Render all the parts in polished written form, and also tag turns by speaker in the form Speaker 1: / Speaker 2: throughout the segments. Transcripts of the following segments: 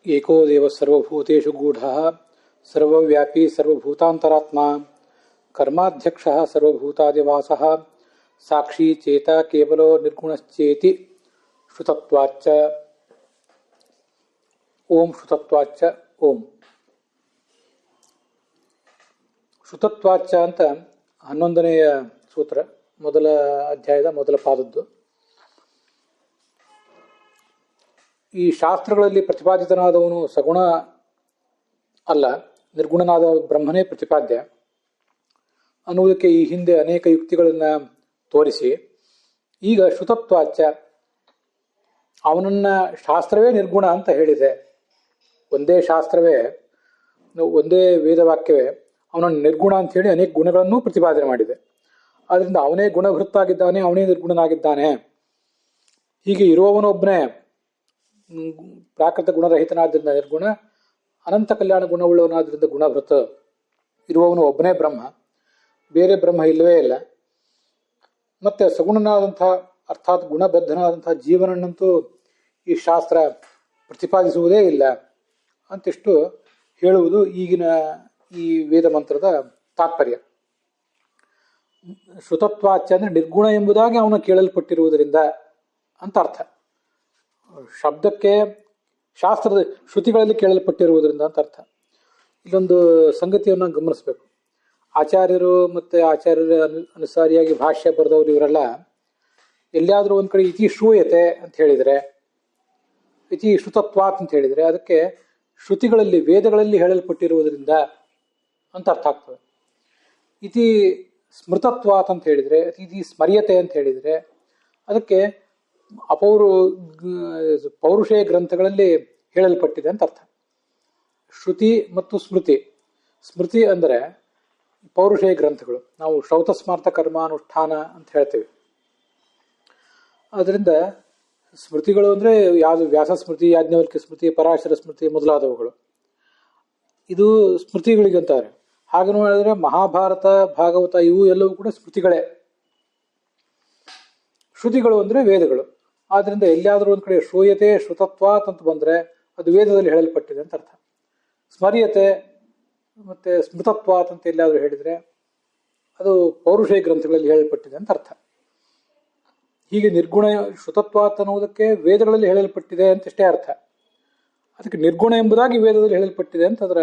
Speaker 1: ಏಕೋ ದೇವ ಸರ್ವಭೂತೇಷು ಗೂಢಃ ಸರ್ವವ್ಯಾಪಿ ಸರ್ವಭೂತಾಂತರಾತ್ಮ ಕರ್ಮಾಧ್ಯಕ್ಷಃ ಸರ್ವಭೂತಾದಿವಾಸಃ ಸಾಕ್ಷಿ ಚೇತ ಕೇವಲೋ ನಿರ್ಗುಣಶ್ಚೇತಿ ಶ್ರುತತ್ವಾಚ್ಚ. ಓಂ ಶ್ರುತತ್ವಾಚ್ಚ. ಓಂ ಶ್ರುತತ್ವಾಚ್ಚ ಅಂತ 11ನೆಯ ಸೂತ್ರ, ಮೊದಲ ಅಧ್ಯಾಯದ ಮೊದಲ ಪಾದದ್ದು. ಈ ಶಾಸ್ತ್ರಗಳಲ್ಲಿ ಪ್ರತಿಪಾದಿತನಾದವನು ಸಗುಣ ಅಲ್ಲ, ನಿರ್ಗುಣನಾದ ಬ್ರಹ್ಮನೇ ಪ್ರತಿಪಾದ್ಯ ಅನ್ನುವುದಕ್ಕೆ ಈ ಹಿಂದೆ ಅನೇಕ ಯುಕ್ತಿಗಳನ್ನು ತೋರಿಸಿ, ಈಗ ಶ್ರುತತ್ವಾಚ್ಚ ಅವನನ್ನ ಶಾಸ್ತ್ರವೇ ನಿರ್ಗುಣ ಅಂತ ಹೇಳಿದೆ. ಒಂದೇ ಶಾಸ್ತ್ರವೇ, ಒಂದೇ ವೇದವಾಕ್ಯವೇ ಅವನನ್ನು ನಿರ್ಗುಣ ಅಂತ ಹೇಳಿ ಅನೇಕ ಗುಣಗಳನ್ನು ಪ್ರತಿಪಾದನೆ ಮಾಡಿದೆ. ಆದ್ದರಿಂದ ಅವನೇ ಗುಣಭೃತ್ತಾಗಿದ್ದಾನೆ, ಅವನೇ ನಿರ್ಗುಣನಾಗಿದ್ದಾನೆ. ಹೀಗೆ ಇರುವವನೊಬ್ಬನೇ ಪ್ರಾಕೃತ ಗುಣರಹಿತನಾದ್ರಿಂದ ನಿರ್ಗುಣ, ಅನಂತ ಕಲ್ಯಾಣ ಗುಣವುಳ್ಳವನಾದ್ರಿಂದ ಗುಣಭೃತ. ಇರುವವನು ಒಬ್ಬನೇ ಬ್ರಹ್ಮ, ಬೇರೆ ಬ್ರಹ್ಮ ಇಲ್ಲವೇ ಇಲ್ಲ. ಮತ್ತೆ ಸಗುಣನಾದಂಥ ಅರ್ಥಾತ್ ಗುಣಬದ್ಧನಾದಂಥ ಜೀವನನ್ನಂತೂ ಈ ಶಾಸ್ತ್ರ ಪ್ರತಿಪಾದಿಸುವುದೇ ಇಲ್ಲ ಅಂತಿಷ್ಟು ಹೇಳುವುದು ಈಗಿನ ಈ ವೇದ ಮಂತ್ರದ ತಾತ್ಪರ್ಯ. ಶ್ರುತತ್ವಾಚ್ಯ ಅಂದರೆ ನಿರ್ಗುಣ ಎಂಬುದಾಗಿ ಅವನು ಕೇಳಲ್ಪಟ್ಟಿರುವುದರಿಂದ ಅಂತ ಅರ್ಥ. ಶಬ್ದಕ್ಕೆ ಶಾಸ್ತ್ರದ ಶ್ರುತಿಗಳಲ್ಲಿ ಕೇಳಲ್ಪಟ್ಟಿರುವುದರಿಂದ ಅಂತ ಅರ್ಥ. ಇಲ್ಲೊಂದು ಸಂಗತಿಯನ್ನು ಗಮನಿಸಬೇಕು. ಆಚಾರ್ಯರು ಮತ್ತು ಆಚಾರ್ಯರ ಅನುಸಾರಿಯಾಗಿ ಭಾಷ್ಯ ಬರೆದವರು ಇವರೆಲ್ಲ ಎಲ್ಲಿಯಾದರೂ ಒಂದು ಕಡೆ ಇತಿ ಶ್ರೂಯತೆ ಅಂತ ಹೇಳಿದರೆ, ಇತಿ ಶ್ರುತತ್ವಾತ್ ಅಂತ ಹೇಳಿದರೆ ಅದಕ್ಕೆ ಶ್ರುತಿಗಳಲ್ಲಿ ವೇದಗಳಲ್ಲಿ ಹೇಳಲ್ಪಟ್ಟಿರುವುದರಿಂದ ಅಂತ ಅರ್ಥ ಆಗ್ತದೆ. ಇತಿ ಸ್ಮೃತತ್ವಾತ್ ಅಂತ ಹೇಳಿದರೆ, ಇತಿ ಸ್ಮರ್ಯತೆ ಅಂತ ಹೇಳಿದರೆ ಅದಕ್ಕೆ ಪೌರುಷೇಯ ಗ್ರಂಥಗಳಲ್ಲಿ ಹೇಳಲ್ಪಟ್ಟಿದೆ ಅಂತ ಅರ್ಥ. ಶ್ರುತಿ ಮತ್ತು ಸ್ಮೃತಿ. ಸ್ಮೃತಿ ಅಂದರೆ ಪೌರುಷೇಯ ಗ್ರಂಥಗಳು. ನಾವು ಶ್ರೌತಸ್ಮಾರ್ಥ ಕರ್ಮಾನುಷ್ಠಾನ ಅಂತ ಹೇಳ್ತೇವೆ. ಅದರಿಂದ ಸ್ಮೃತಿಗಳು ಅಂದರೆ ಯಾವುದು? ವ್ಯಾಸ ಸ್ಮೃತಿ, ಯಾಜ್ಞವಲ್ಕ್ಯ ಸ್ಮೃತಿ, ಪರಾಶರ ಸ್ಮೃತಿ ಮೊದಲಾದವುಗಳು. ಇದು ಸ್ಮೃತಿಗಳಿಗಂತಾರೆ. ಹಾಗೆ ನೋಡಿದ್ರೆ ಮಹಾಭಾರತ, ಭಾಗವತ ಇವು ಎಲ್ಲವೂ ಕೂಡ ಸ್ಮೃತಿಗಳೇ. ಶ್ರುತಿಗಳು ಅಂದರೆ ವೇದಗಳು. ಆದ್ದರಿಂದ ಎಲ್ಲಿಯಾದರೂ ಒಂದು ಕಡೆ ಶ್ರೂಯತೆ ಶ್ರುತತ್ವಾತ್ ಅಂತ ಬಂದರೆ ಅದು ವೇದದಲ್ಲಿ ಹೇಳಲ್ಪಟ್ಟಿದೆ ಅಂತ ಅರ್ಥ. ಸ್ಮರ್ಯತೆ ಮತ್ತು ಸ್ಮೃತತ್ವಾತ್ ಅಂತ ಎಲ್ಲಾದರೂ ಹೇಳಿದರೆ ಅದು ಪೌರುಷೇಯ ಗ್ರಂಥಗಳಲ್ಲಿ ಹೇಳಲ್ಪಟ್ಟಿದೆ ಅಂತ ಅರ್ಥ. ಹೀಗೆ ನಿರ್ಗುಣ ಶ್ರುತತ್ವಾತ್ ಅನ್ನುವುದಕ್ಕೆ ವೇದಗಳಲ್ಲಿ ಹೇಳಲ್ಪಟ್ಟಿದೆ ಅಂತಷ್ಟೇ ಅರ್ಥ. ಅದಕ್ಕೆ ನಿರ್ಗುಣ ಎಂಬುದಾಗಿ ವೇದದಲ್ಲಿ ಹೇಳಲ್ಪಟ್ಟಿದೆ ಅಂತ ಅದರ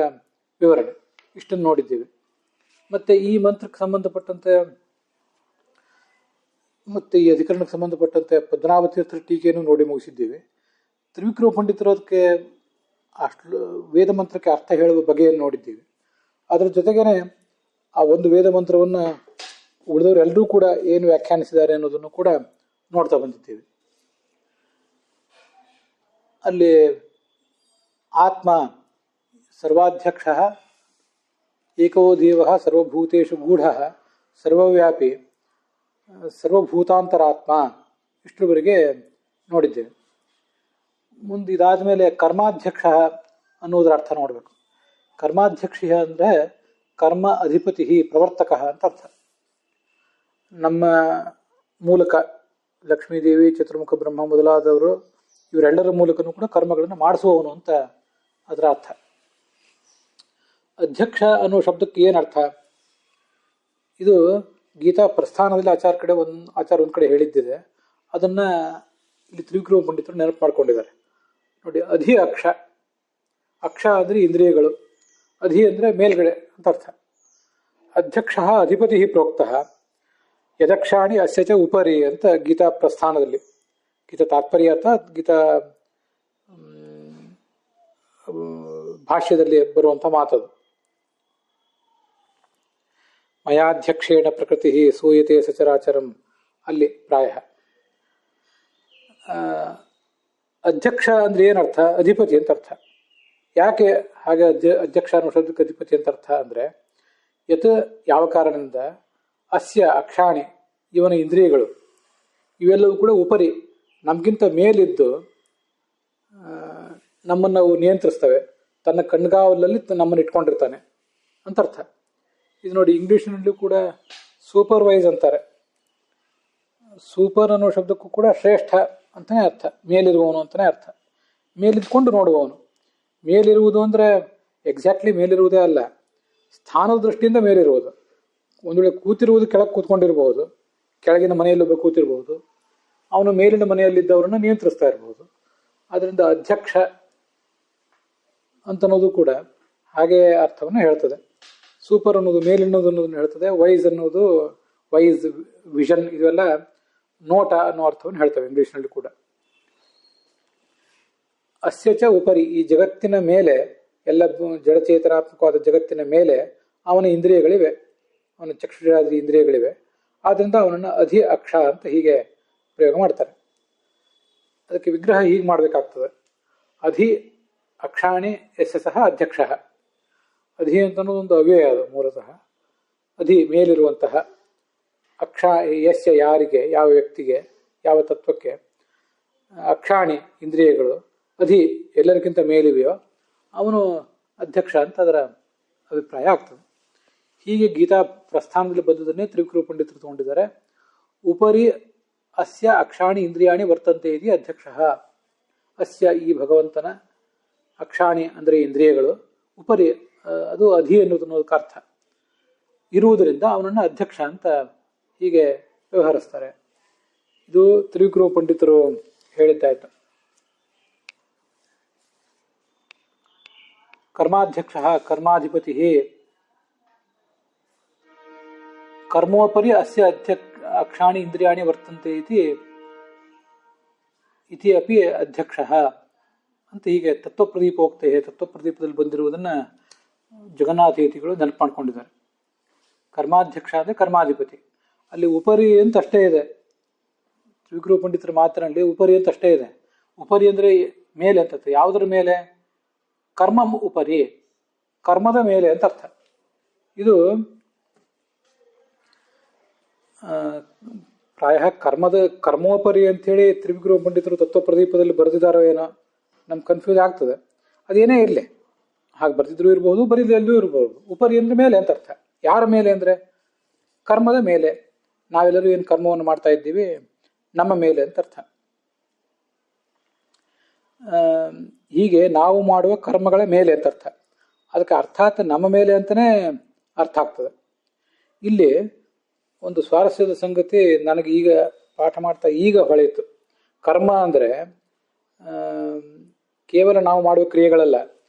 Speaker 1: ವಿವರಣೆ. ಇಷ್ಟನ್ನು ನೋಡಿದ್ದೀವಿ. ಮತ್ತು ಈ ಮಂತ್ರಕ್ಕೆ ಸಂಬಂಧಪಟ್ಟಂತೆ ಮತ್ತು ಈ ಅಧಿಕರಣಕ್ಕೆ ಸಂಬಂಧಪಟ್ಟಂತೆ ಪದ್ಮನಾಭತೀರ್ಥ ಟೀಕೆಯನ್ನು ನೋಡಿ ಮುಗಿಸಿದ್ದೀವಿ. ತ್ರಿವಿಕ್ರಮ ಪಂಡಿತರು ಅದಕ್ಕೆ ಅಷ್ಟು ವೇದ ಮಂತ್ರಕ್ಕೆ ಅರ್ಥ ಹೇಳುವ ಬಗೆಯನ್ನು ನೋಡಿದ್ದೀವಿ. ಅದರ ಜೊತೆಗೇನೆ ಆ ಒಂದು ವೇದ ಮಂತ್ರವನ್ನು ಉಳಿದವರು ಎಲ್ಲರೂ ಕೂಡ ಏನು ವ್ಯಾಖ್ಯಾನಿಸಿದ್ದಾರೆ ಅನ್ನೋದನ್ನು ಕೂಡ ನೋಡ್ತಾ ಬಂದಿದ್ದೀವಿ. ಅಲ್ಲಿ ಆತ್ಮ ಸರ್ವಾಧ್ಯಕ್ಷ ಏಕೋ ದೇವ ಸರ್ವಭೂತೇಷು ಗೂಢ ಸರ್ವವ್ಯಾಪಿ ಸರ್ವಭೂತಾಂತರಾತ್ಮ ಇಷ್ಟರವರೆಗೆ ನೋಡಿದ್ದೇವೆ. ಮುಂದೆ ಇದಾದ ಮೇಲೆ ಕರ್ಮಾಧ್ಯಕ್ಷ ಅನ್ನೋದರ ಅರ್ಥ ನೋಡಬೇಕು. ಕರ್ಮಾಧ್ಯಕ್ಷ ಅಂದರೆ ಕರ್ಮ ಅಧಿಪತಿ ಪ್ರವರ್ತಕ ಅಂತ ಅರ್ಥ. ನಮ್ಮ ಮೂಲಕ ಲಕ್ಷ್ಮೀದೇವಿ, ಚತುರ್ಮುಖ ಬ್ರಹ್ಮ ಮೊದಲಾದವರು ಇವರೆಲ್ಲರ ಮೂಲಕನೂ ಕೂಡ ಕರ್ಮಗಳನ್ನು ಮಾಡಿಸುವವನು ಅಂತ ಅದರ ಅರ್ಥ. ಅಧ್ಯಕ್ಷ ಅನ್ನೋ ಶಬ್ದಕ್ಕೆ ಏನರ್ಥ? ಇದು ಗೀತಾ ಪ್ರಸ್ಥಾನದಲ್ಲಿ ಆಚಾರ ಒಂದು ಕಡೆ ಹೇಳಿದ್ದಿದೆ. ಅದನ್ನು ಇಲ್ಲಿ ತ್ರಿವಿಕ್ರಮ ಪಂಡಿತರು ನೆನಪು ಮಾಡ್ಕೊಂಡಿದ್ದಾರೆ ನೋಡಿ. ಅಧಿ ಅಕ್ಷ, ಅಕ್ಷ ಅಂದರೆ ಇಂದ್ರಿಯಗಳು, ಅಧಿ ಅಂದರೆ ಮೇಲ್ಗಡೆ ಅಂತ ಅರ್ಥ. ಅಧ್ಯಕ್ಷ ಅಧಿಪತಿ ಪ್ರೋಕ್ತಃ ಯದಕ್ಷಾಣಿ ಅಸ್ಯಚ ಉಪರಿ ಅಂತ ಗೀತಾ ಪ್ರಸ್ಥಾನದಲ್ಲಿ, ಗೀತಾ ತಾತ್ಪರ್ಯ ಅರ್ಥ ಗೀತಾ ಭಾಷ್ಯದಲ್ಲಿ ಬರುವಂಥ ಮಾತದು. ಮಯಾಧ್ಯಕ್ಷೇಣ ಪ್ರಕೃತಿ ಸೂಯತೆ ಸಚರಾಚರಂ ಅಲ್ಲಿ ಪ್ರಾಯ. ಅಧ್ಯಕ್ಷ ಅಂದ್ರೆ ಏನರ್ಥ? ಅಧಿಪತಿ ಅಂತ ಅರ್ಥ. ಯಾಕೆ ಹಾಗೆ ಅಧ್ಯಕ್ಷ ಅನ್ನೋ ಶಬ್ದಕ್ಕೆ ಅಧಿಪತಿ ಅಂತ ಅರ್ಥ ಅಂದರೆ, ಯತ್ ಯಾವ ಕಾರಣದಿಂದ, ಅಸ್ಯ ಅಕ್ಷಾಣಿ ಇವನ ಇಂದ್ರಿಯಗಳು ಇವೆಲ್ಲವೂ ಕೂಡ ಉಪರಿ ನಮಗಿಂತ ಮೇಲಿದ್ದು ನಮ್ಮನ್ನು ನಿಯಂತ್ರಿಸ್ತವೆ. ತನ್ನ ಕಣ್ಗಾವಲಲ್ಲಿ ನಮ್ಮನ್ನು ಇಟ್ಕೊಂಡಿರ್ತಾನೆ ಅಂತ ಅರ್ಥ. ಇದು ನೋಡಿ, ಇಂಗ್ಲೀಷ್ನಲ್ಲೂ ಕೂಡ ಸೂಪರ್ವೈಸ್ ಅಂತಾರೆ. ಸೂಪರ್ ಅನ್ನೋ ಶಬ್ದಕ್ಕೂ ಕೂಡ ಶ್ರೇಷ್ಠ ಅಂತಲೇ ಅರ್ಥ, ಮೇಲಿರುವವನು ಅಂತಲೇ ಅರ್ಥ. ಮೇಲಿದ್ಕೊಂಡು ನೋಡುವವನು. ಮೇಲಿರುವುದು ಅಂದರೆ ಎಕ್ಸಾಕ್ಟ್ಲಿ ಮೇಲಿರುವುದೇ ಅಲ್ಲ, ಸ್ಥಾನದ ದೃಷ್ಟಿಯಿಂದ ಮೇಲಿರುವುದು. ಒಂದು ವೇಳೆ ಕೂತಿರುವುದು ಕೆಳಗೆ ಕೂತ್ಕೊಂಡಿರ್ಬೋದು, ಕೆಳಗಿನ ಮನೆಯಲ್ಲೊಬ್ಬ ಕೂತಿರ್ಬೋದು, ಅವನು ಮೇಲಿನ ಮನೆಯಲ್ಲಿದ್ದವರನ್ನು ನಿಯಂತ್ರಿಸ್ತಾ ಇರ್ಬೋದು. ಅದರಿಂದ ಅಧ್ಯಕ್ಷ ಅಂತನ್ನೋದು ಕೂಡ ಹಾಗೆ ಅರ್ಥವನ್ನು ಹೇಳ್ತದೆ. ಸೂಪರ್ ಅನ್ನೋದು ಮೇಲಿನೋದನ್ನು ಹೇಳ್ತದೆ, ವೈಸ್ ಅನ್ನೋದು ವೈಸ್, ವಿಷನ್, ಇವೆಲ್ಲ ನೋಟ ಅನ್ನೋ ಅರ್ಥವನ್ನು ಹೇಳ್ತವೆ ಇಂಗ್ಲಿಷ್ನಲ್ಲಿ ಕೂಡ. ಅಸ್ಯಚ ಉಪರಿ, ಈ ಜಗತ್ತಿನ ಮೇಲೆ, ಎಲ್ಲ ಜಡಚೇತನಾತ್ಮಕವಾದ ಜಗತ್ತಿನ ಮೇಲೆ ಅವನ ಇಂದ್ರಿಯಗಳಿವೆ, ಅವನ ಚಕ್ಷುರಾದಿ ಇಂದ್ರಿಯಗಳಿವೆ. ಆದ್ರಿಂದ ಅವನನ್ನು ಅಧಿ ಅಕ್ಷ ಅಂತ ಹೀಗೆ ಪ್ರಯೋಗ ಮಾಡ್ತಾರೆ. ಅದಕ್ಕೆ ವಿಗ್ರಹ ಹೀಗೆ ಮಾಡಬೇಕಾಗ್ತದೆ. ಅಧಿ ಅಕ್ಷಾಣಿ ಯಸ್ಯ ಸಹ ಅಧ್ಯಕ್ಷ. ಅಧಿ ಅಂತನ್ನೋದು ಒಂದು ಅವ್ಯಯ, ಅದು ಮೂಲತಃ. ಅಧಿ ಮೇಲಿರುವಂತಹ, ಅಕ್ಷ ಯಸ್ಯ ಯಾರಿಗೆ, ಯಾವ ವ್ಯಕ್ತಿಗೆ, ಯಾವ ತತ್ವಕ್ಕೆ, ಅಕ್ಷಾಣಿ ಇಂದ್ರಿಯಗಳು, ಅಧಿ ಎಲ್ಲರಿಗಿಂತ ಮೇಲಿವೆಯೋ ಅವನು ಅಧ್ಯಕ್ಷ ಅಂತ ಅದರ ಅಭಿಪ್ರಾಯ ಆಗ್ತದೆ. ಹೀಗೆ ಗೀತಾ ಪ್ರಸ್ಥಾನದಲ್ಲಿ ಬಂದುದನ್ನೇ ತ್ರಿವಿಕ್ರಮ ಪಂಡಿತರು ತಗೊಂಡಿದ್ದಾರೆ. ಉಪರಿ ಅಸ್ಯ ಅಕ್ಷಾಣಿ ಇಂದ್ರಿಯಾಣಿ ವರ್ತಂತೆ ಇತಿ ಅಧ್ಯಕ್ಷ. ಅಸ್ಯ ಈ ಭಗವಂತನ, ಅಕ್ಷಾಣಿ ಅಂದರೆ ಇಂದ್ರಿಯಗಳು, ಉಪರಿ ಅದು ಅಧಿ ಅನ್ನೋದನ್ನೋದಕ್ಕೆ ಅರ್ಥ, ಇರುವುದರಿಂದ ಅವನನ್ನು ಅಧ್ಯಕ್ಷ ಅಂತ ಹೀಗೆ ವ್ಯವಹರಿಸ್ತಾರೆ. ಇದು ತ್ರಿವಿಕ್ರಮ ಪಂಡಿತರು ಹೇಳಿದ್ದಾಯ್ತು. ಕರ್ಮಾಧ್ಯಕ್ಷ ಕರ್ಮಾಧಿಪತಿ ಕರ್ಮೋಪರಿ ಅಸ್ಯ ಅಕ್ಷಾಣಿ ಇಂದ್ರಿಯಾಣಿ ವರ್ತಂತೆ ಇತಿ ಅಪಿ ಅಧ್ಯಕ್ಷ ಅಂತ ಹೀಗೆ ತತ್ವಪ್ರದೀಪೋಕ್ತೆ, ತತ್ವಪ್ರದೀಪದಲ್ಲಿ ಬಂದಿರುವುದನ್ನು ಜಗನ್ನಾಥೀತಿಗಳು ನೆನಪು ಮಾಡ್ಕೊಂಡಿದ್ದಾರೆ. ಕರ್ಮಾಧ್ಯಕ್ಷ ಅಂದರೆ ಕರ್ಮಾಧಿಪತಿ. ಅಲ್ಲಿ ಉಪರಿ ಅಂತ ಅಷ್ಟೇ ಇದೆ, ತ್ರಿವಿಕ್ರಮ ಪಂಡಿತರ ಮಾತಿನಲ್ಲಿ ಉಪರಿ ಅಂತ ಅಷ್ಟೇ ಇದೆ. ಉಪರಿ ಅಂದರೆ ಮೇಲೆ ಅಂತ, ಯಾವುದರ ಮೇಲೆ? ಕರ್ಮ ಉಪರಿ, ಕರ್ಮದ ಮೇಲೆ ಅಂತ ಅರ್ಥ. ಇದು ಪ್ರಾಯ ಕರ್ಮೋಪರಿ ಅಂಥೇಳಿ ತ್ರಿವಿಕ್ರಮ ಪಂಡಿತರು ತತ್ವಪ್ರದೀಪದಲ್ಲಿ ಬರೆದಿದ್ದಾರೋ ಏನೋ, ನಮ್ಗೆ ಕನ್ಫ್ಯೂಸ್ ಆಗ್ತದೆ. ಅದೇನೇ ಇರಲಿ, ಹಾಗೆ ಬರೆದಿದ್ರು ಇರ್ಬೋದು, ಬರೀದಲ್ಲೂ ಇರ್ಬೋದು. ಉಪರಿ ಅಂದರೆ ಮೇಲೆ ಅಂತ ಅರ್ಥ. ಯಾರ ಮೇಲೆ ಅಂದರೆ ಕರ್ಮದ ಮೇಲೆ. ನಾವೆಲ್ಲರೂ ಏನು ಕರ್ಮವನ್ನು ಮಾಡ್ತಾ ಇದ್ದೀವಿ, ನಮ್ಮ ಮೇಲೆ ಅಂತ ಅರ್ಥ. ಹೀಗೆ ನಾವು ಮಾಡುವ ಕರ್ಮಗಳ ಮೇಲೆ ಅಂತ ಅರ್ಥ. ಅದಕ್ಕೆ ಅರ್ಥಾತ್ ನಮ್ಮ ಮೇಲೆ ಅಂತಲೇ ಅರ್ಥ ಆಗ್ತದೆ. ಇಲ್ಲಿ ಒಂದು ಸ್ವಾರಸ್ಯದ ಸಂಗತಿ ನನಗೆ ಈಗ ಪಾಠ ಮಾಡ್ತಾ ಈಗ ಹೊಳೆಯಿತು. ಕರ್ಮ ಅಂದರೆ ಕೇವಲ ನಾವು ಮಾಡುವ ಕ್ರಿಯೆಗಳಲ್ಲ,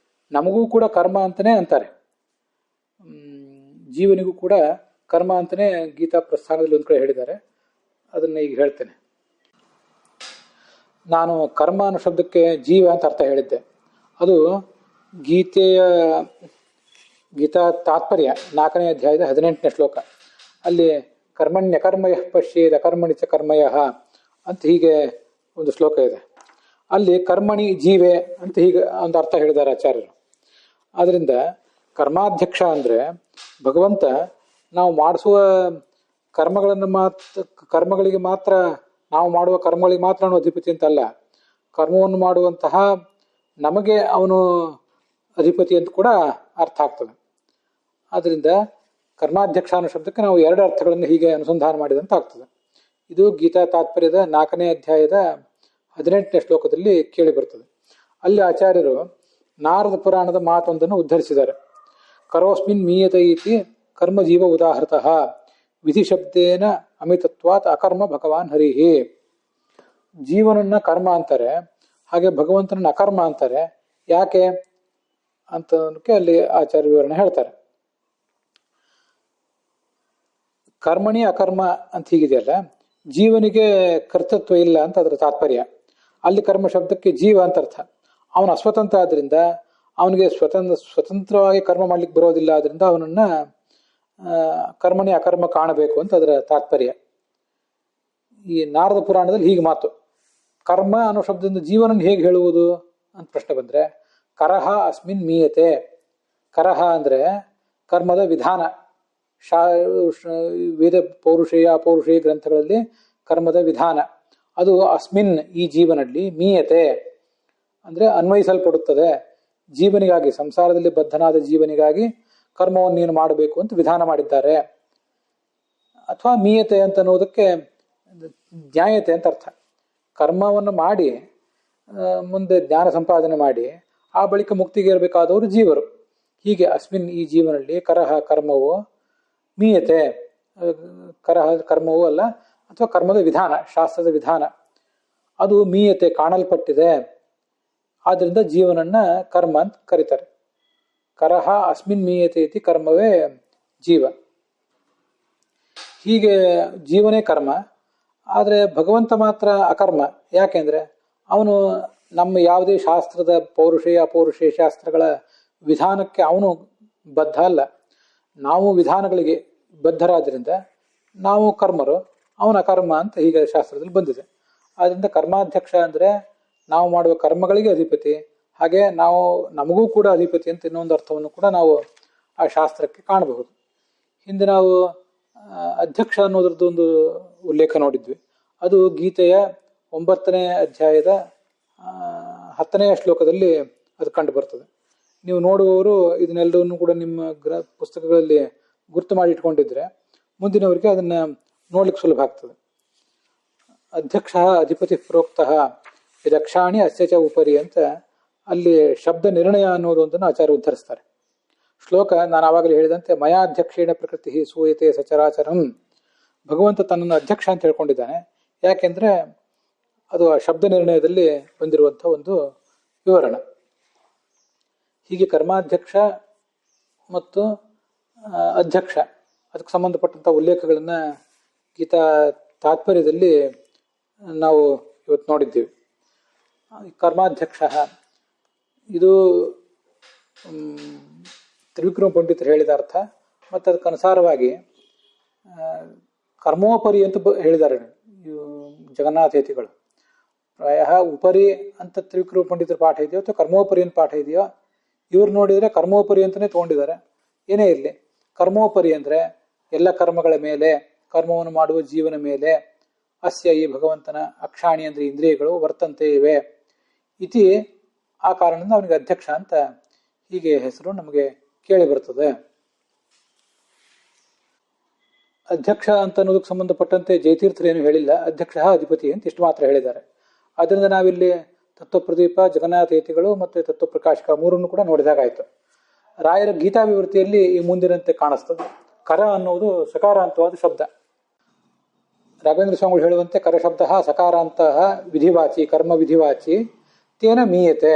Speaker 1: ನಮಗೂ ಕೂಡ ಕರ್ಮ ಅಂತಲೇ ಅಂತಾರೆ. ಜೀವನಿಗೂ ಕೂಡ ಕರ್ಮ ಅಂತಲೇ ಗೀತಾ ಪ್ರಸ್ಥಾನದಲ್ಲಿ ಒಂದು ಕಡೆ ಹೇಳಿದ್ದಾರೆ. ಅದನ್ನು ಈಗ ಹೇಳ್ತೇನೆ. ನಾನು ಕರ್ಮ ಅನ್ನೋ ಶಬ್ದಕ್ಕೆ ಜೀವ ಅಂತ ಅರ್ಥ ಹೇಳಿದ್ದೆ. ಅದು ಗೀತಾ ತಾತ್ಪರ್ಯ 4ನೇ ಅಧ್ಯಾಯದ 18ನೇ ಶ್ಲೋಕ. ಅಲ್ಲಿ ಕರ್ಮಣ್ಯ ಕರ್ಮಯ ಪಶ್ಯೇದ ಕರ್ಮಣಿ ಚ ಕರ್ಮಯ ಅಂತ ಹೀಗೆ ಒಂದು ಶ್ಲೋಕ ಇದೆ. ಅಲ್ಲಿ ಕರ್ಮಣಿ ಜೀವೆ ಅಂತ ಹೀಗೆ ಒಂದು ಅರ್ಥ ಹೇಳಿದ್ದಾರೆ ಆಚಾರ್ಯರು. ಆದ್ರಿಂದ ಕರ್ಮಾಧ್ಯಕ್ಷ ಅಂದರೆ ಭಗವಂತ ನಾವು ಮಾಡಿಸುವ ಕರ್ಮಗಳಿಗೆ ಮಾತ್ರ, ನಾವು ಮಾಡುವ ಕರ್ಮಗಳಿಗೆ ಮಾತ್ರ ಅವನು ಅಧಿಪತಿ ಅಂತಲ್ಲ, ಕರ್ಮವನ್ನು ಮಾಡುವಂತಹ ನಮಗೆ ಅವನು ಅಧಿಪತಿ ಅಂತ ಕೂಡ ಅರ್ಥ ಆಗ್ತದೆ. ಆದ್ದರಿಂದ ಕರ್ಮಾಧ್ಯಕ್ಷ ಅನ್ನೋ ಶಬ್ದಕ್ಕೆ ನಾವು 2 ಅರ್ಥಗಳನ್ನು ಹೀಗೆ ಅನುಸಂಧಾನ ಮಾಡಿದಂತ ಆಗ್ತದೆ. ಇದು ಗೀತಾ ತಾತ್ಪರ್ಯದ 4ನೇ ಅಧ್ಯಾಯದ 18ನೇ ಶ್ಲೋಕದಲ್ಲಿ ಕೇಳಿ ಬರ್ತದೆ. ಅಲ್ಲಿ ಆಚಾರ್ಯರು ನಾರದ ಪುರಾಣದ ಮಾತೊಂದನ್ನು ಉದ್ಧರಿಸಿದ್ದಾರೆ. ಕರೋಸ್ಮಿನ್ ಮೀಯತೆ ಇತಿ ಕರ್ಮಜೀವ ಉದಾಹೃತಃ ವಿಧಿ ಶಬ್ದೇನ ಅಮಿತತ್ವಾತ್ ಅಕರ್ಮ ಭಗವಾನ್ ಹರಿಹಿ. ಜೀವನನ್ನ ಕರ್ಮ ಅಂತಾರೆ, ಹಾಗೆ ಭಗವಂತನನ್ನ ಅಕರ್ಮ ಅಂತಾರೆ. ಯಾಕೆ ಅಂತ ಅಲ್ಲಿ ಆಚಾರ್ಯ ವಿವರಣೆ ಹೇಳ್ತಾರೆ. ಕರ್ಮಣಿ ಅಕರ್ಮ ಅಂತ ಹೀಗಿದೆಯಲ್ಲ, ಜೀವನಿಗೆ ಕರ್ತೃತ್ವ ಇಲ್ಲ ಅಂತ ಅದರ ತಾತ್ಪರ್ಯ. ಅಲ್ಲಿ ಕರ್ಮ ಶಬ್ದಕ್ಕೆ ಜೀವ ಅಂತ ಅರ್ಥ. ಅವನು ಅಸ್ವತಂತ್ರ ಆದ್ರಿಂದ ಅವನಿಗೆ ಸ್ವತಂತ್ರವಾಗಿ ಕರ್ಮ ಮಾಡ್ಲಿಕ್ಕೆ ಬರೋದಿಲ್ಲ. ಆದ್ರಿಂದ ಅವನನ್ನ ಕರ್ಮಣಿ ಅಕರ್ಮ ಕಾಣಬೇಕು ಅಂತ ಅದರ ತಾತ್ಪರ್ಯ. ಈ ನಾರದ ಪುರಾಣದಲ್ಲಿ ಹೀಗೆ ಮಾತು. ಕರ್ಮ ಅನ್ನೋ ಶಬ್ದದಿಂದ ಜೀವನನ್ನು ಹೇಗೆ ಹೇಳುವುದು ಅಂತ ಪ್ರಶ್ನೆ ಬಂದ್ರೆ, ಕರಹ ಅಸ್ಮಿನ್ ಮೀಯತೆ. ಕರಹ ಅಂದ್ರೆ ಕರ್ಮದ ವಿಧಾನ. ವೇದ ಪೌರುಷೇಯ ಅಪೌರುಷೇಯ ಗ್ರಂಥಗಳಲ್ಲಿ ಕರ್ಮದ ವಿಧಾನ ಅದು ಅಸ್ಮಿನ್ ಈ ಜೀವನಲ್ಲಿ, ಮೀಯತೆ ಅಂದ್ರೆ ಅನ್ವಯಿಸಲ್ಪಡುತ್ತದೆ. ಜೀವನಿಗಾಗಿ, ಸಂಸಾರದಲ್ಲಿ ಬದ್ಧನಾದ ಜೀವನಿಗಾಗಿ ಕರ್ಮವನ್ನು ನೀನು ಮಾಡಬೇಕು ಅಂತ ವಿಧಾನ ಮಾಡಿದ್ದಾರೆ. ಅಥವಾ ಮೀಯತೆ ಅಂತ ಅನ್ನೋದಕ್ಕೆ ನ್ಯಾಯತೆ ಅಂತ ಅರ್ಥ. ಕರ್ಮವನ್ನು ಮಾಡಿ ಮುಂದೆ ಜ್ಞಾನ ಸಂಪಾದನೆ ಮಾಡಿ ಆ ಬಳಿಕ ಮುಕ್ತಿಗೆ ಇರಬೇಕಾದವರು ಜೀವರು. ಹೀಗೆ ಅಸ್ಮಿನ್ ಈ ಜೀವನಲ್ಲಿ ಕರಹ ಕರ್ಮವು ಮೀಯತೆ, ಕರಹ ಕರ್ಮವೂ ಅಲ್ಲ ಅಥವಾ ಕರ್ಮದ ವಿಧಾನ, ಶಾಸ್ತ್ರದ ವಿಧಾನ ಅದು ಮೀಯತೆ ಕಾಣಲ್ಪಟ್ಟಿದೆ. ಆದ್ರಿಂದ ಜೀವನನ್ನ ಕರ್ಮ ಅಂತ ಕರೀತಾರೆ. ಕರಹ ಅಸ್ಮಿನ್ ಮೀಯತೆ ಇತಿ ಕರ್ಮವೇ ಜೀವ. ಹೀಗೆ ಜೀವನೇ ಕರ್ಮ, ಆದರೆ ಭಗವಂತ ಮಾತ್ರ ಅಕರ್ಮ. ಯಾಕೆಂದ್ರೆ ಅವನು ನಮ್ಮ ಯಾವುದೇ ಶಾಸ್ತ್ರದ ಪೌರುಷೇಯ ಅಪೌರುಷೇಯ ಶಾಸ್ತ್ರಗಳ ವಿಧಾನಕ್ಕೆ ಅವನು ಬದ್ಧ ಅಲ್ಲ. ನಾವು ವಿಧಾನಗಳಿಗೆ ಬದ್ಧರಾದ್ರಿಂದ ನಾವು ಕರ್ಮರು, ಅವನ ಅಕರ್ಮ ಅಂತ ಹೀಗೆ ಶಾಸ್ತ್ರದಲ್ಲಿ ಬಂದಿದೆ. ಆದ್ರಿಂದ ಕರ್ಮಾಧ್ಯಕ್ಷ ಅಂದ್ರೆ ನಾವು ಮಾಡುವ ಕರ್ಮಗಳಿಗೆ ಅಧಿಪತಿ, ಹಾಗೆ ನಾವು ನಮಗೂ ಕೂಡ ಅಧಿಪತಿ ಅಂತ ಇನ್ನೊಂದು ಅರ್ಥವನ್ನು ಕೂಡ ನಾವು ಆ ಶಾಸ್ತ್ರಕ್ಕೆ ಕಾಣಬಹುದು. ಹಿಂದೆ ನಾವು ಅಧ್ಯಕ್ಷ ಅನ್ನೋದ್ರದ್ದು ಒಂದು ಉಲ್ಲೇಖ ನೋಡಿದ್ವಿ. ಅದು ಗೀತೆಯ 9ನೇ ಅಧ್ಯಾಯದ 10ನೇ ಶ್ಲೋಕದಲ್ಲಿ ಅದು ಕಂಡು ಬರ್ತದೆ. ನೀವು ನೋಡುವವರು ಇದನ್ನೆಲ್ಲವನ್ನೂ ಕೂಡ ನಿಮ್ಮ ಪುಸ್ತಕಗಳಲ್ಲಿ ಗುರ್ತು ಮಾಡಿ ಇಟ್ಕೊಂಡಿದ್ರೆ ಮುಂದಿನವರಿಗೆ ಅದನ್ನ ನೋಡ್ಲಿಕ್ಕೆ ಸುಲಭ ಆಗ್ತದೆ. ಅಧ್ಯಕ್ಷ ಅಧಿಪತಿ ಪ್ರೋಕ್ತಃ ಯಕ್ಷಾಣಿ ಅಸ್ಯಚ ಉಪರಿ ಅಂತ ಅಲ್ಲಿ ಶಬ್ದ ನಿರ್ಣಯ ಅನ್ನೋದೊಂದನ್ನು ಆಚಾರ್ಯ ಉದ್ಧರಿಸ್ತಾರೆ. ಶ್ಲೋಕ ನಾನು ಆವಾಗಲೇ ಹೇಳಿದಂತೆ ಮಯಾಧ್ಯಕ್ಷೇಣ ಪ್ರಕೃತಿ ಸೂಯತೆ ಸಚರಾಚರಂ. ಭಗವಂತ ತನ್ನನ್ನು ಅಧ್ಯಕ್ಷ ಅಂತ ಹೇಳ್ಕೊಂಡಿದ್ದಾನೆ. ಯಾಕೆಂದ್ರೆ ಅದು ಆ ಶಬ್ದ ನಿರ್ಣಯದಲ್ಲಿ ಬಂದಿರುವಂತಹ ಒಂದು ವಿವರಣ. ಹೀಗೆ ಕರ್ಮಾಧ್ಯಕ್ಷ ಮತ್ತು ಅಧ್ಯಕ್ಷ ಅದಕ್ಕೆ ಸಂಬಂಧಪಟ್ಟಂಥ ಉಲ್ಲೇಖಗಳನ್ನ ಗೀತಾ ತಾತ್ಪರ್ಯದಲ್ಲಿ ನಾವು ಇವತ್ತು ನೋಡಿದ್ದೀವಿ. ಕರ್ಮಾಧ್ಯಕ್ಷ ಇದು ತ್ರಿವಿಕ್ರಮ ಪಂಡಿತರು ಹೇಳಿದ ಅರ್ಥ, ಮತ್ತು ಅದಕ್ಕನುಸಾರವಾಗಿ ಕರ್ಮೋಪರಿ ಅಂತ ಹೇಳಿದ್ದಾರೆ ಜಗನ್ನಾಥೇತಿಗಳು. ಪ್ರಾಯ ಉಪರಿ ಅಂತ ತ್ರಿವಿಕ್ರಮ ಪಂಡಿತರ ಪಾಠ ಇದೆಯೋ ಅಥವಾ ಕರ್ಮೋಪರಿ ಅಂತ ಪಾಠ ಇದೆಯೋ, ಇವ್ರು ನೋಡಿದರೆ ಕರ್ಮೋಪರಿ ಅಂತಲೇ ತೊಗೊಂಡಿದ್ದಾರೆ. ಏನೇ ಇರಲಿ, ಕರ್ಮೋಪರಿ ಅಂದರೆ ಎಲ್ಲ ಕರ್ಮಗಳ ಮೇಲೆ, ಕರ್ಮವನ್ನು ಮಾಡುವ ಜೀವನ ಮೇಲೆ, ಅಸ್ಯ ಈ ಭಗವಂತನ ಅಕ್ಷಾಣಿ ಅಂದರೆ ಇಂದ್ರಿಯಗಳು ವರ್ತಂತೆ ಇವೆ ಇತಿ. ಆ ಕಾರಣದಿಂದ ಅವನಿಗೆ ಅಧ್ಯಕ್ಷ ಅಂತ ಹೀಗೆ ಹೆಸರು ನಮಗೆ ಕೇಳಿ ಬರ್ತದೆ. ಅಧ್ಯಕ್ಷ ಅಂತ ಅನ್ನೋದಕ್ಕೆ ಸಂಬಂಧಪಟ್ಟಂತೆ ಜಯತೀರ್ಥರು ಏನು ಹೇಳಿಲ್ಲ, ಅಧ್ಯಕ್ಷ ಅಧಿಪತಿ ಅಂತ ಇಷ್ಟು ಮಾತ್ರ ಹೇಳಿದ್ದಾರೆ. ಅದರಿಂದ ನಾವಿಲ್ಲಿ ತತ್ವಪ್ರದೀಪ, ಜಗನ್ನಾಥೇತಿಗಳು ಮತ್ತು ತತ್ವಪ್ರಕಾಶಕ ಮೂರನ್ನು ಕೂಡ ನೋಡಿದಾಗಾಯ್ತು. ರಾಯರ ಗೀತಾ ವಿವೃತ್ತಿಯಲ್ಲಿ ಈ ಮುಂದಿನಂತೆ ಕಾಣಿಸ್ತದೆ. ಕರ ಅನ್ನುವುದು ಸಕಾರಾಂತವಾದ ಶಬ್ದ. ರಾಘವೇಂದ್ರ ಸ್ವಾಮಿಗಳು ಹೇಳುವಂತೆ ಕರ ಶಬ್ದ ಸಕಾರಾಂತ ವಿಧಿವಾಚಿ, ಕರ್ಮ ವಿಧಿವಾಚಿ ತೇನ ಮೀಯತೆ.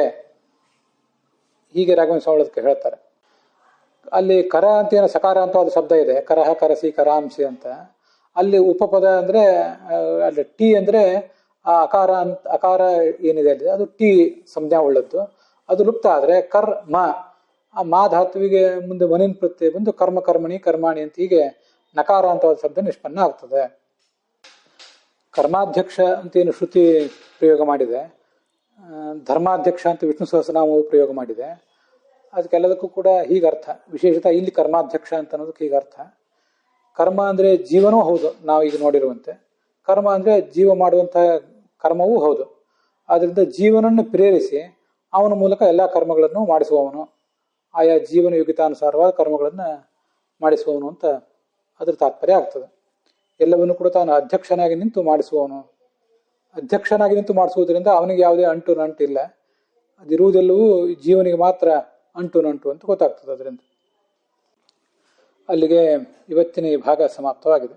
Speaker 1: ಹೀಗೆ ರಾಘವೇಂದ್ರ ಸ್ವಾಮಿಗಳು ಅದಕ್ಕೆ ಹೇಳ್ತಾರೆ. ಅಲ್ಲಿ ಕರ ಅಂತ ಏನೋ ಸಕಾರಾಂತವಾದ ಶಬ್ದ ಇದೆ, ಕರಹ ಕರಸಿ ಕರಾಂಸಿ ಅಂತ. ಅಲ್ಲಿ ಉಪಪದ ಅಂದ್ರೆ ಅಲ್ಲಿ ಟಿ ಅಂದ್ರೆ ಆ ಅಕಾರ ಏನಿದೆ ಅಲ್ಲಿ ಅದು ಟಿ ಸಂಜ್ಞಾ ಉಳ್ಳದ್ದು. ಅದು ಲುಪ್ತ ಆದ್ರೆ ಕರ್ಮ, ಆ ಮಾ ಧಾತುವಿಗೆ ಮುಂದೆ ಮನಿನ್ ಪ್ರತ್ಯಯ ಬಂದು ಕರ್ಮ ಕರ್ಮಣಿ ಕರ್ಮಾಣಿ ಅಂತ ಹೀಗೆ ನಕಾರಾಂತವಾದ ಶಬ್ದ ನಿಷ್ಪನ್ನ ಆಗ್ತದೆ. ಕರ್ಮಾಧ್ಯಕ್ಷ ಅಂತ ಏನು ಶ್ರುತಿ ಪ್ರಯೋಗ ಮಾಡಿದೆ, ಧರ್ಮಾಧ್ಯಕ್ಷ ಅಂತ ವಿಷ್ಣು ಸಹಸ್ರನಾಮವು ಪ್ರಯೋಗ ಮಾಡಿದೆ. ಅದಕ್ಕೆಲ್ಲದಕ್ಕೂ ಕೂಡ ಹೀಗರ್ಥ. ವಿಶೇಷತಃ ಇಲ್ಲಿ ಕರ್ಮಾಧ್ಯಕ್ಷ ಅಂತ ಅನ್ನೋದಕ್ಕೆ ಹೀಗರ್ಥ. ಕರ್ಮ ಅಂದ್ರೆ ಜೀವನೂ ಹೌದು, ನಾವೀಗ ನೋಡಿರುವಂತೆ. ಕರ್ಮ ಅಂದ್ರೆ ಜೀವ ಮಾಡುವಂತಹ ಕರ್ಮವೂ ಹೌದು. ಆದ್ರಿಂದ ಜೀವನನ್ನು ಪ್ರೇರಿಸಿ ಅವನ ಮೂಲಕ ಎಲ್ಲ ಕರ್ಮಗಳನ್ನು ಮಾಡಿಸುವವನು, ಆಯಾ ಜೀವನ ಯೋಗ್ಯತಾನುಸಾರವಾದ ಕರ್ಮಗಳನ್ನು ಮಾಡಿಸುವವನು ಅಂತ ಅದ್ರ ತಾತ್ಪರ್ಯ ಆಗ್ತದೆ. ಎಲ್ಲವನ್ನು ಕೂಡ ತಾನು ಅಧ್ಯಕ್ಷನಾಗಿ ನಿಂತು ಮಾಡಿಸುವವನು. ಅಧ್ಯಕ್ಷನಾಗಿ ನಿಂತು ಮಾಡಿಸುವುದರಿಂದ ಅವನಿಗೆ ಯಾವುದೇ ಅಂಟು ನಂಟಿಲ್ಲ. ಅದಿರುವುದೆಲ್ಲವೂ ಜೀವನಿಗೆ ಮಾತ್ರ ಅಂಟು ನಂಟು ಅಂತ ಗೊತ್ತಾಗ್ತದೆ. ಅದರಿಂದ ಅಲ್ಲಿಗೆ ಇವತ್ತಿನ ಈ ಭಾಗ ಸಮಾಪ್ತವಾಗಿದೆ.